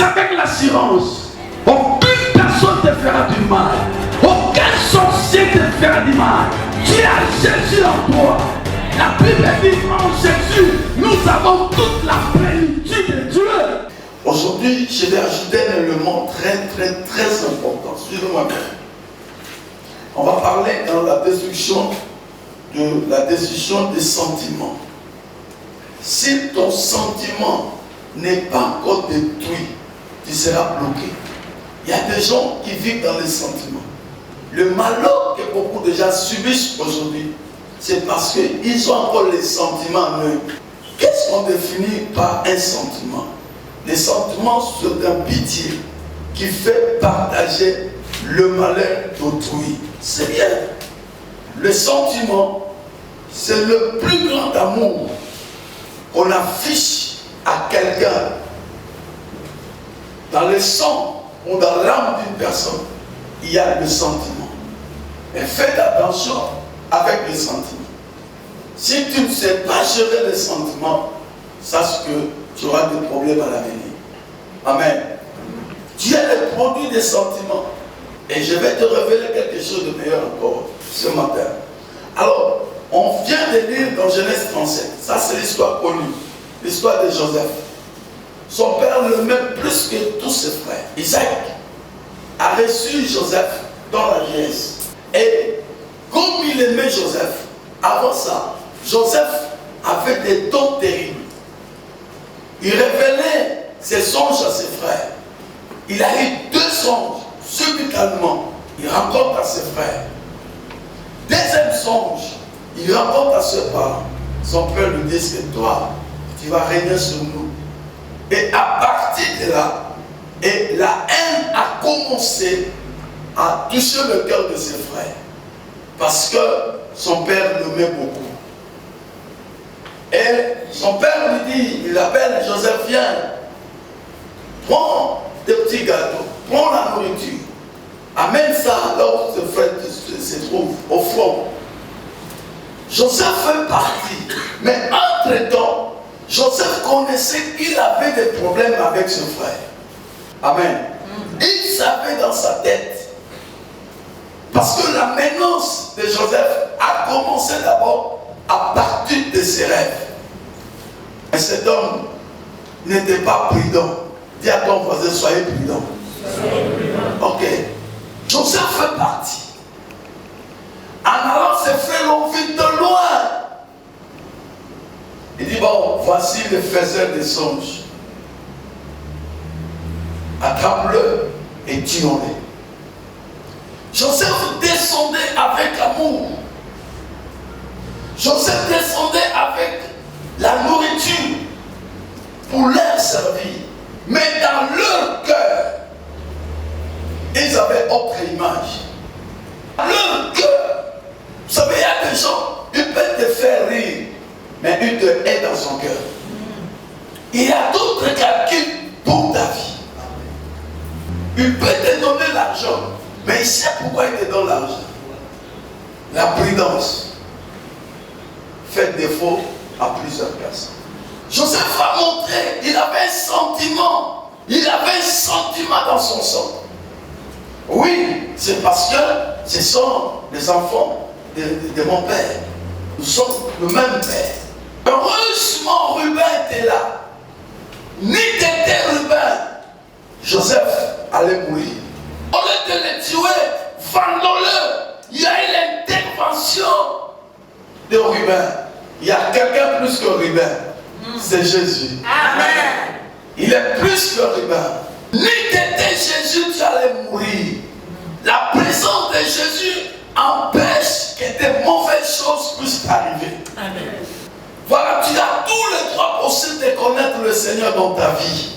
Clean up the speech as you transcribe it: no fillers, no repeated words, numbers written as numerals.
avec l'assurance. Aucune personne te fera du mal. Aucun sorcier te fera du mal. Tu as Jésus en toi. La Bible dit en Jésus, nous avons toute la plénitude de Dieu. Aujourd'hui, je vais ajouter un élément très important. Suivez-moi bien. On va parler dans la destruction des sentiments. Si ton sentiment n'est pas encore détruit, tu seras bloqué. Il y a des gens qui vivent dans les sentiments. Le malheur que beaucoup de gens subissent aujourd'hui, c'est parce qu'ils ont encore les sentiments en eux. Qu'est-ce qu'on définit par un sentiment? Les sentiments sont un pitié qui fait partager le malheur d'autrui. C'est bien. Le sentiment, c'est le plus grand amour qu'on affiche à quelqu'un. Dans le sang ou dans l'âme d'une personne, il y a le sentiment. Mais faites attention avec les sentiments. Si tu ne sais pas gérer les sentiments, sache que tu auras des problèmes à l'avenir. Amen. Tu es le produit des sentiments. Et je vais te révéler quelque chose de meilleur encore ce matin. Alors, on vient de lire dans Genèse 37. Ça, c'est l'histoire connue. L'histoire de Joseph. Son père l'aimait plus que tous ses frères. Isaac a reçu Joseph dans la vieillesse. Et comme il aimait Joseph, avant ça, Joseph avait des dons terribles. Il révélait ses songes à ses frères. Il a eu 2 songes. Subitement, il raconte à ses frères. Deuxième songe, il raconte à ses parents. Son père lui dit que toi, tu vas régner sur nous. Et à partir de là, et la haine a commencé à toucher le cœur de ses frères. Parce que son père l'aimait beaucoup. Et son père lui dit, il appelle Joseph, viens, prends des petits gâteaux, prends la nourriture, amène ça là où ce frère se trouve, au front. Joseph fait partie, mais entre-temps, Joseph connaissait qu'il avait des problèmes avec ce frère. Amen. Il savait dans sa tête, parce que la menace de Joseph a commencé d'abord à partir de ses rêves. Et cet homme n'était pas prudent. Dis à ton voisin, soyez prudent. Ok. Joseph fait partie. En allant, ses frères l'ont vu de loin. Il dit, bon, voici le faiseur des songes. Attrape-le et tuons-le. Joseph descendait avec amour. Joseph descendait avec la nourriture pour leur servir. Mais dans leur cœur, ils avaient autre image. Dans leur cœur, vous savez, il y a des gens, ils peuvent te faire rire, mais ils te haïssent dans son cœur. Il y a d'autres calculs pour ta vie. Il peut te donner l'argent, mais il sait pourquoi il te donne l'argent. La prudence fait défaut à plusieurs personnes. Joseph a montré, il avait un sentiment. Il avait un sentiment dans son sang. Oui, c'est parce que ce sont les enfants de mon père. Nous sommes le même père. Heureusement, Ruben était là. Ni t'étais Ruben, Joseph allait mourir. Au lieu de le tuer, vendons-le. Il y a eu l'intervention de Ruben. Il y a quelqu'un plus que Ruben. C'est Jésus. Amen. Il est plus que Ruben. Ni t'étais Jésus, tu allais mourir. La présence de Jésus empêche que des mauvaises choses puissent arriver. Amen. Voilà, tu as tout le droit possible de connaître le Seigneur dans ta vie.